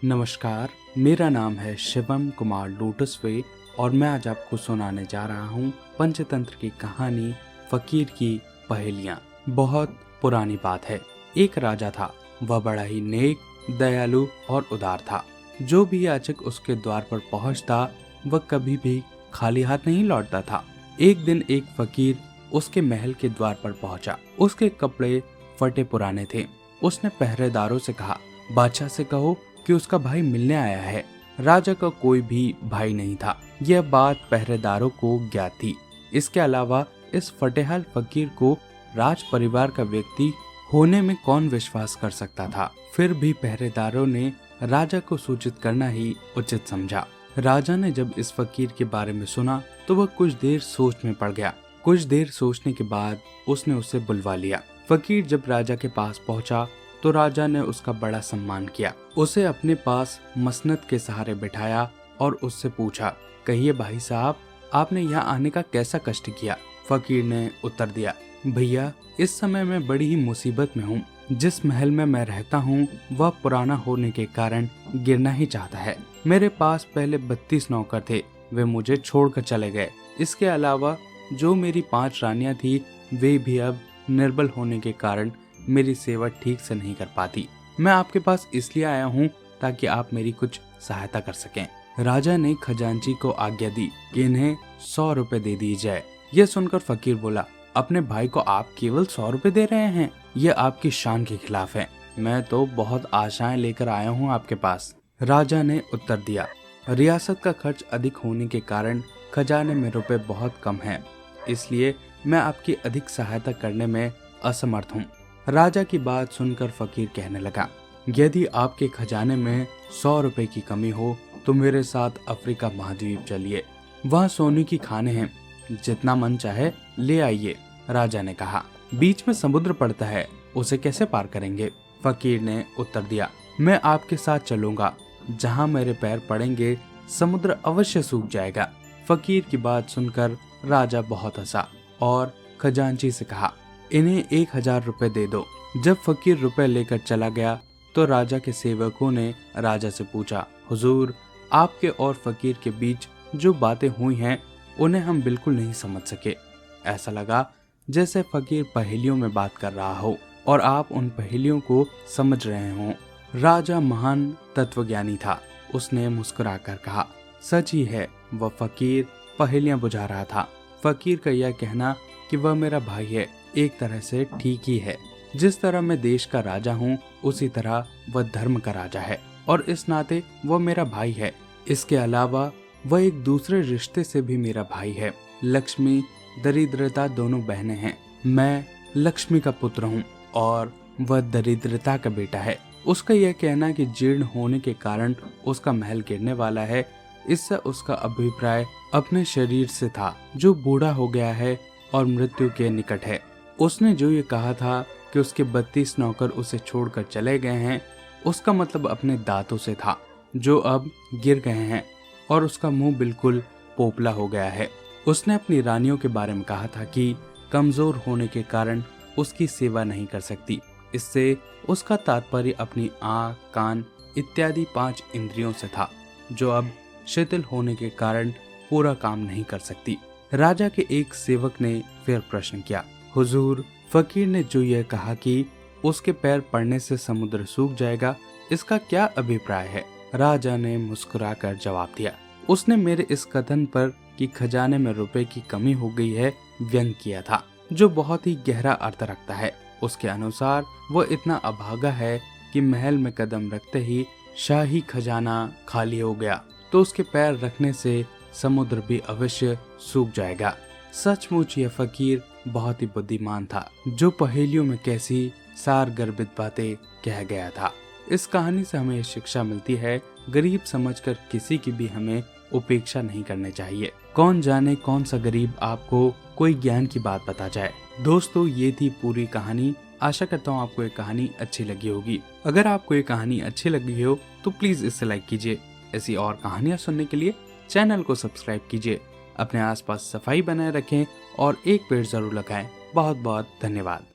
नमस्कार, मेरा नाम है शिवम कुमार लोटसवे और मैं आज आपको सुनाने जा रहा हूँ पंचतंत्र की कहानी फकीर की पहेलियाँ। बहुत पुरानी बात है। एक राजा था, वह बड़ा ही नेक, दयालु और उदार था। जो भी याचक उसके द्वार पर पहुँचता वह कभी भी खाली हाथ नहीं लौटता था। एक दिन एक फकीर उसके महल के द्वार पर पहुंचा। उसके कपड़े फटे पुराने थे। उसने पहरेदारों से कहा, बादशाह से कहो कि उसका भाई मिलने आया है। राजा का कोई भी भाई नहीं था। यह बात पहरेदारों को ज्ञात थी। इसके अलावा इस फटेहाल फकीर को राज परिवार का व्यक्ति होने में कौन विश्वास कर सकता था। फिर भी पहरेदारों ने राजा को सूचित करना ही उचित समझा। राजा ने जब इस फकीर के बारे में सुना तो वह कुछ देर सोच में पड़ गया। कुछ देर सोचने के बाद उसने उसे बुलवा लिया। फकीर जब राजा के पास पहुंचा तो राजा ने उसका बड़ा सम्मान किया। उसे अपने पास मसनद के सहारे बिठाया और उससे पूछा, कहिए भाई साहब, आपने यहाँ आने का कैसा कष्ट किया। फकीर ने उत्तर दिया, भैया, इस समय मैं बड़ी ही मुसीबत में हूँ। जिस महल में मैं रहता हूँ वह पुराना होने के कारण गिरना ही चाहता है। मेरे पास पहले 32 नौकर थे, वे मुझे छोड़कर चले गए। इसके अलावा जो मेरी 5 रानियां थी वे भी अब निर्बल होने के कारण मेरी सेवा ठीक से नहीं कर पाती। मैं आपके पास इसलिए आया हूँ ताकि आप मेरी कुछ सहायता कर सकें। राजा ने खजांची को आज्ञा दी कि इन्हें 100 रुपए दे दिए जाए। यह सुनकर फकीर बोला, अपने भाई को आप केवल 100 रुपए दे रहे हैं? यह आपकी शान के खिलाफ है। मैं तो बहुत आशाएं लेकर आया हूँ आपके पास। राजा ने उत्तर दिया, रियासत का खर्च अधिक होने के कारण खजाने में रुपए बहुत कम हैं, इसलिए मैं आपकी अधिक सहायता करने में असमर्थ हूँ। राजा की बात सुनकर फकीर कहने लगा, यदि आपके खजाने में 100 रुपए की कमी हो तो मेरे साथ अफ्रीका महाद्वीप चलिए। वहाँ सोने की खाने हैं, जितना मन चाहे ले आइए। राजा ने कहा, बीच में समुद्र पड़ता है, उसे कैसे पार करेंगे? फकीर ने उत्तर दिया, मैं आपके साथ चलूंगा। जहाँ मेरे पैर पड़ेंगे समुद्र अवश्य सूख जाएगा। फकीर की बात सुनकर राजा बहुत हंसा और खजांची से कहा, इन्हें 1000 रुपए दे दो। जब फकीर रुपए लेकर चला गया तो राजा के सेवकों ने राजा से पूछा, हुजूर, आपके और फकीर के बीच जो बातें हुई हैं उन्हें हम बिल्कुल नहीं समझ सके। ऐसा लगा जैसे फकीर पहेलियों में बात कर रहा हो और आप उन पहेलियों को समझ रहे हों। राजा महान तत्वज्ञानी था। उसने मुस्कुराकर कहा, सच ही है, वह फकीर पहेलियां बुझा रहा था। फकीर का यह कहना कि वह मेरा भाई है एक तरह से ठीक ही है। जिस तरह मैं देश का राजा हूँ उसी तरह वह धर्म का राजा है और इस नाते वह मेरा भाई है। इसके अलावा वह एक दूसरे रिश्ते से भी मेरा भाई है। लक्ष्मी दरिद्रता दोनों बहनें हैं। मैं लक्ष्मी का पुत्र हूँ और वह दरिद्रता का बेटा है। उसका यह कहना कि जीर्ण होने के कारण उसका महल गिरने वाला है, इससे उसका अभिप्राय अपने शरीर से था जो बूढ़ा हो गया है और मृत्यु के निकट है। उसने जो ये कहा था कि उसके 32 नौकर उसे छोड़कर चले गए हैं, उसका मतलब अपने दांतों से था जो अब गिर गए हैं और उसका मुंह बिल्कुल पोपला हो गया है। उसने अपनी रानियों के बारे में कहा था कि कमजोर होने के कारण उसकी सेवा नहीं कर सकती। इससे उसका तात्पर्य अपनी आँख, कान इत्यादि 5 इंद्रियों से था जो अब शिथिल होने के कारण पूरा काम नहीं कर सकती। राजा के एक सेवक ने फिर प्रश्न किया, हुजूर, फकीर ने जो यह कहा कि उसके पैर पड़ने से समुद्र सूख जाएगा, इसका क्या अभिप्राय है? राजा ने मुस्कुराकर जवाब दिया, उसने मेरे इस कथन पर कि खजाने में रुपए की कमी हो गई है व्यंग किया था, जो बहुत ही गहरा अर्थ रखता है। उसके अनुसार वह इतना अभागा है कि महल में कदम रखते ही शाही खजाना खाली हो गया तो उसके पैर रखने से समुद्र भी अवश्य सूख जाएगा। सचमुच यह फकीर बहुत ही बुद्धिमान था, जो पहेलियों में कैसी सार गर्भित बातें कह गया था। इस कहानी से हमें शिक्षा मिलती है, गरीब समझकर किसी की भी हमें उपेक्षा नहीं करनी चाहिए। कौन जाने कौन सा गरीब आपको कोई ज्ञान की बात बता जाए। दोस्तों, ये थी पूरी कहानी। आशा करता हूँ आपको ये कहानी अच्छी लगी होगी। अगर आपको ये कहानी अच्छी लगी हो तो प्लीज इसे लाइक कीजिए। ऐसी और कहानियाँ सुनने के लिए चैनल को सब्सक्राइब कीजिए। अपने आसपास सफाई बनाए रखें और एक पेड़ जरूर लगाएं। बहुत बहुत धन्यवाद।